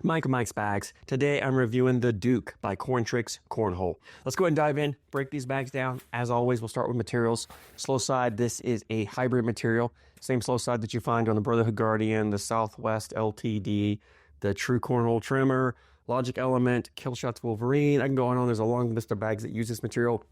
Mike with Mike's Bags. Today I'm reviewing the Duke by Corntrix Cornhole. Let's go ahead and dive in, break these bags down. As always, we'll start with materials. Slow side, this is a hybrid material. Same slow side that you find on the Brotherhood Guardian, the Southwest LTD, the True Cornhole Trimmer, Logic Element, Killshot's Wolverine. I can go on. There's a long list of bags that use this material.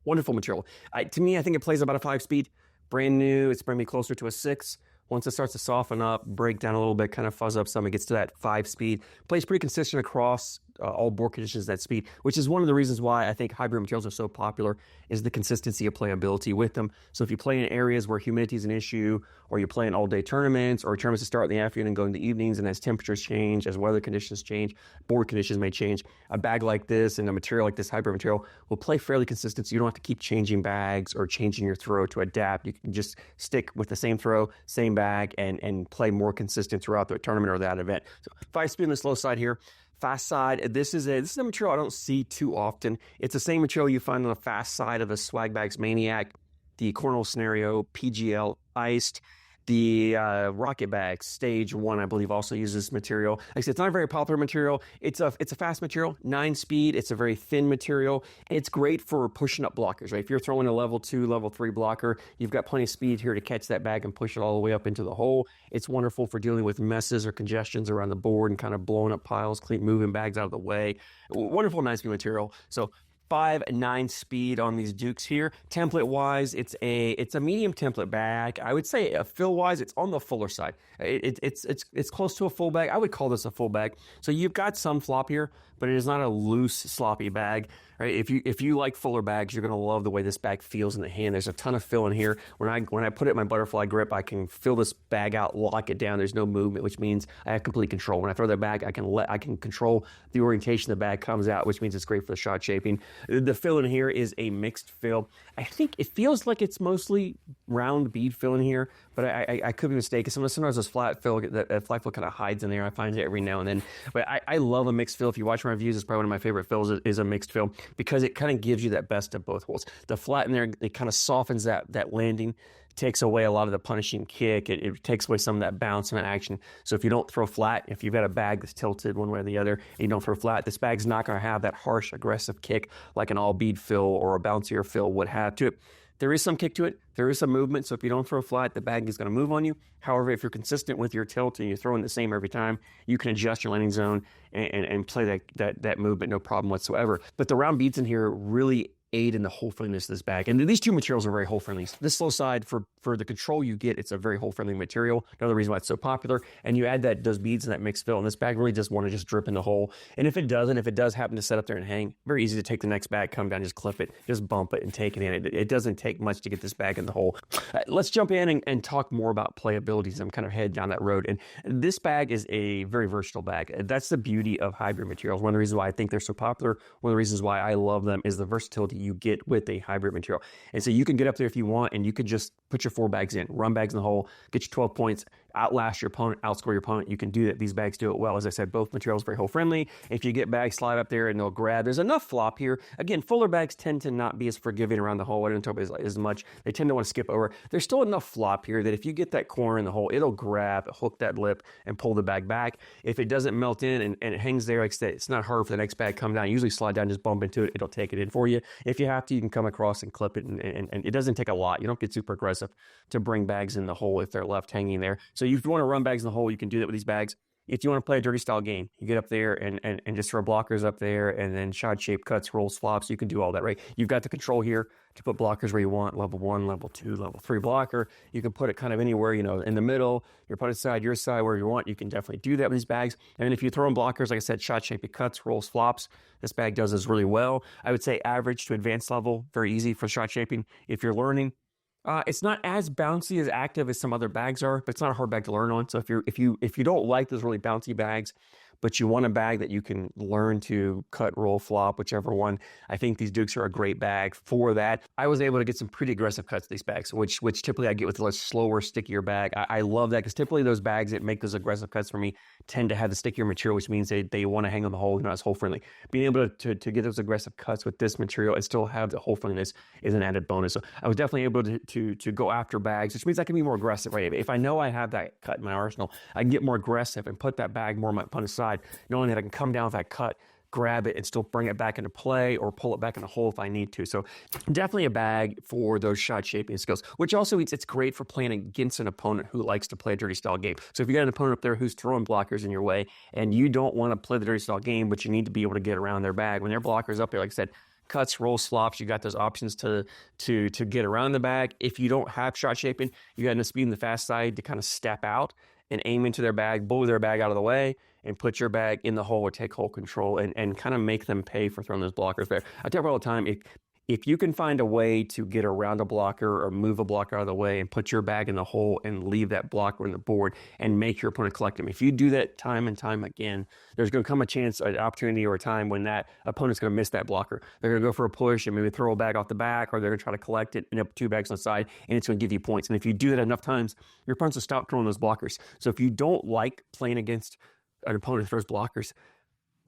Wonderful material. To me, I think it plays about a 5-speed. Brand new, it's bringing me closer to a 6. Once it starts to soften up, break down a little bit, kind of fuzz up some, it gets to that 5-speed. Plays pretty consistent across all board conditions, that speed, which is one of the reasons why I think hybrid materials are so popular, is the consistency of playability with them. So if you play in areas where humidity is an issue, or you play in all-day tournaments, or tournaments that start in the afternoon and go in the evenings, and as temperatures change, as weather conditions change, board conditions may change, a bag like this and a material like this hybrid material will play fairly consistent, so you don't have to keep changing bags or changing your throw to adapt. You can just stick with the same throw, same bag, and play more consistent throughout the tournament or that event. So 5-speed on the slow side here. Fast side, this is a material I don't see too often. It's the same material you find on the fast side of the Swag Bags Maniac, the Cornhole Scenario, PGL Iced, the Rocket Bag Stage 1, I believe, also uses this material. Like I said, it's not a very popular material. It's a fast material, 9-speed. It's a very thin material. It's great for pushing up blockers, right? If you're throwing a level 2, level 3 blocker, you've got plenty of speed here to catch that bag and push it all the way up into the hole. It's wonderful for dealing with messes or congestions around the board and kind of blowing up piles, moving bags out of the way. Wonderful 9-speed material. So 5-9 speed on these Dukes here. Template wise, it's a medium template bag. I would say fill wise, it's on the fuller side. It's close to a full bag. I would call this a full bag. So you've got some flop here, but it is not a loose, sloppy bag. Right? If you like fuller bags, you're gonna love the way this bag feels in the hand. There's a ton of fill in here. When I put it in my butterfly grip, I can fill this bag out, lock it down. There's no movement, which means I have complete control. When I throw that bag, I can control the orientation the bag comes out, which means it's great for the shot shaping. The fill in here is a mixed fill. I think it feels like it's mostly round bead fill in here, but I could be mistaken. Sometimes those flat fill, that flat fill kind of hides in there. I find it every now and then. But I love a mixed fill. If you watch my reviews, it's probably one of my favorite fills is a mixed fill, because it kind of gives you that best of both worlds. The flat in there, it kind of softens that landing, takes away a lot of the punishing kick. It takes away some of that bounce and that action. So if you don't throw flat, if you've got a bag that's tilted one way or the other, and you don't throw flat, this bag's not going to have that harsh, aggressive kick like an all bead fill or a bouncier fill would have to it. There is some kick to it. There is some movement. So if you don't throw flat, the bag is going to move on you. However, if you're consistent with your tilt and you're throwing the same every time, you can adjust your landing zone and play that movement, no problem whatsoever. But the round beads in here really aid in the hole friendliness of this bag. And these two materials are very hole friendly. This slow side, for the control you get, it's a very hole friendly material. Another reason why it's so popular. And you add those beads and that mixed fill, and this bag really does want to just drip in the hole. And if it does happen to set up there and hang, very easy to take the next bag, come down, just clip it, just bump it and take it in. It doesn't take much to get this bag in the hole. Let's jump in and talk more about playability as I'm kind of heading down that road. And this bag is a very versatile bag. That's the beauty of hybrid materials. One of the reasons why I think they're so popular, one of the reasons why I love them, is the versatility you get with a hybrid material. And so you can get up there if you want, and you could just put your 4 bags in, run bags in the hole, get you 12 points, outlast your opponent, outscore your opponent. You can do that. These bags do it well. As I said, both materials are very hole friendly. If you get bags, slide up there and they'll grab. There's enough flop here. Again, fuller bags tend to not be as forgiving around the hole. I don't talk about as much. They tend to want to skip over. There's still enough flop here that if you get that corner in the hole, it'll grab, hook that lip, and pull the bag back. If it doesn't melt in and it hangs there, like I said, it's not hard for the next bag to come down. You usually slide down, just bump into it. It'll take it in for you. If you have to, you can come across and clip it, and it doesn't take a lot. You don't get super aggressive to bring bags in the hole if they're left hanging there. So if you want to run bags in the hole, you can do that with these bags. If you want to play a dirty style game, you get up there and just throw blockers up there, and then shot shape, cuts, rolls, flops. You can do all that, right? You've got the control here to put blockers where you want, level 1, level 2, level 3 blocker. You can put it kind of anywhere, in the middle, your opponent's side, your side, wherever you want. You can definitely do that with these bags. And if you throw in blockers, like I said, shot shape, it cuts, rolls, flops. This bag does this really well. I would say average to advanced level, very easy for shot shaping. If you're learning, it's not as bouncy, as active as some other bags are, but it's not a hard bag to learn on. So if you don't like those really bouncy bags, but you want a bag that you can learn to cut, roll, flop, whichever one. I think these Dukes are a great bag for that. I was able to get some pretty aggressive cuts with these bags, which typically I get with a less slower, stickier bag. I love that because typically those bags that make those aggressive cuts for me tend to have the stickier material, which means they want to hang on the hole, they're not as hole friendly. Being able to get those aggressive cuts with this material and still have the hole friendliness is an added bonus. So I was definitely able to go after bags, which means I can be more aggressive, right? If I know I have that cut in my arsenal, I can get more aggressive and put that bag more on my opponent's side. side, knowing that I can come down with that cut, grab it, and still bring it back into play or pull it back in the hole if I need to. So definitely a bag for those shot shaping skills, which also means it's great for playing against an opponent who likes to play a dirty style game. So if you got an opponent up there who's throwing blockers in your way and you don't want to play the dirty style game, but you need to be able to get around their bag, when their blocker's up there, like I said, cuts, rolls, flops, you got those options to get around the bag. If you don't have shot shaping, you got enough speed in the fast side to kind of step out and aim into their bag, blow their bag out of the way, and put your bag in the hole or take hole control and kind of make them pay for throwing those blockers there. I tell you all the time, if you can find a way to get around a blocker or move a blocker out of the way and put your bag in the hole and leave that blocker on the board and make your opponent collect them, if you do that time and time again, there's going to come a chance, an opportunity or a time when that opponent's going to miss that blocker. They're going to go for a push and maybe throw a bag off the back, or they're going to try to collect it and up 2 bags on the side, and it's going to give you points. And if you do that enough times, your opponents will stop throwing those blockers. So if you don't like playing against an opponent who throws blockers,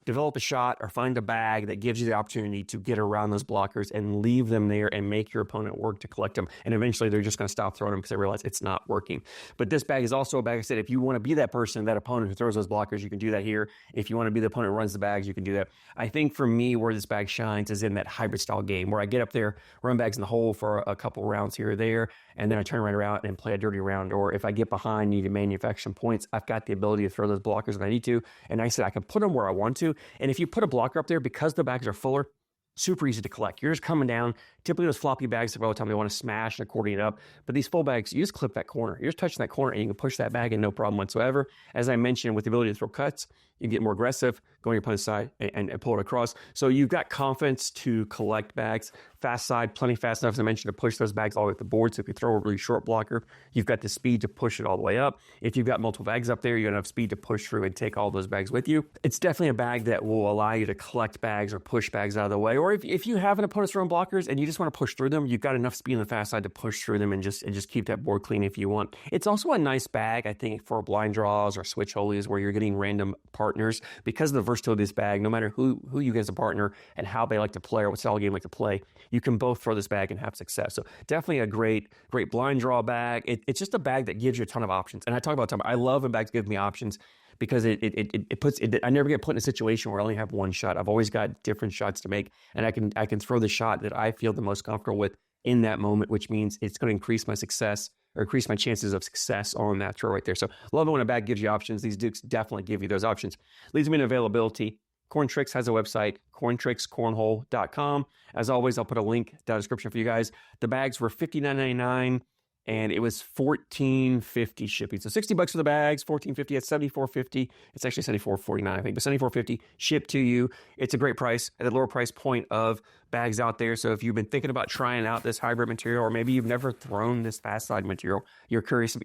develop a shot or find a bag that gives you the opportunity to get around those blockers and leave them there and make your opponent work to collect them. And eventually they're just going to stop throwing them because they realize it's not working. But this bag is also a bag, I said, if you want to be that person, that opponent who throws those blockers, you can do that here. If you want to be the opponent who runs the bags, you can do that. I think for me, where this bag shines is in that hybrid style game where I get up there, run bags in the hole for a couple rounds here or there, and then I turn right around and play a dirty round. Or if I get behind, need to manufacture some points, I've got the ability to throw those blockers when I need to. And I said, I can put them where I want to. And if you put a blocker up there, because the bags are fuller, super easy to collect. You're just coming down. Typically those floppy bags, all the time they want to smash and accordion up, but these full bags, you just clip that corner. You're just touching that corner and you can push that bag in no problem whatsoever. As I mentioned, with the ability to throw cuts, you can get more aggressive, go on your opponent's side and pull it across. So you've got confidence to collect bags. Fast side, plenty fast enough, as I mentioned, to push those bags all the way up the board. So if you throw a really short blocker, you've got the speed to push it all the way up. If you've got multiple bags up there, you got enough speed to push through and take all those bags with you. It's definitely a bag that will allow you to collect bags or push bags out of the way. Or if you have an opponent's throwing blockers and you just want to push through them, you've got enough speed on the fast side to push through them and just keep that board clean if you want. It's also a nice bag, I think, for blind draws or switch holies where you're getting random partners. Because of the versatility of this bag, no matter who you get as a partner and how they like to play or what style of game like to play, you can both throw this bag and have success. So definitely a great blind draw bag. It's just a bag that gives you a ton of options. And I talk about time. I love when bags give me options because it puts I never get put in a situation where I only have one shot. I've always got different shots to make, and I can throw the shot that I feel the most comfortable with in that moment, which means it's going to increase my success or increase my chances of success on that throw right there. So love it when a bag gives you options. These Dukes definitely give you those options. Leads me to availability. Corntrix has a website, CorntrixCornhole.com. As always, I'll put a link down in the description for you guys. The bags were $59.99 and it was $14.50 shipping. So $60 for the bags, $14.50 at $74.50. It's actually $74.49, I think, but $74.50 shipped to you. It's a great price at a lower price point of bags out there. So if you've been thinking about trying out this hybrid material, or maybe you've never thrown this fast side material, you're curious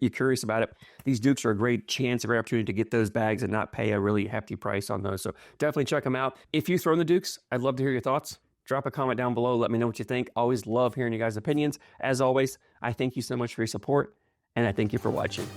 about it, these Dukes are a great chance, a great opportunity to get those bags and not pay a really hefty price on those. So definitely check them out. If you've thrown the Dukes, I'd love to hear your thoughts. Drop a comment down below. Let me know what you think. Always love hearing you guys' opinions. As always, I thank you so much for your support, and I thank you for watching.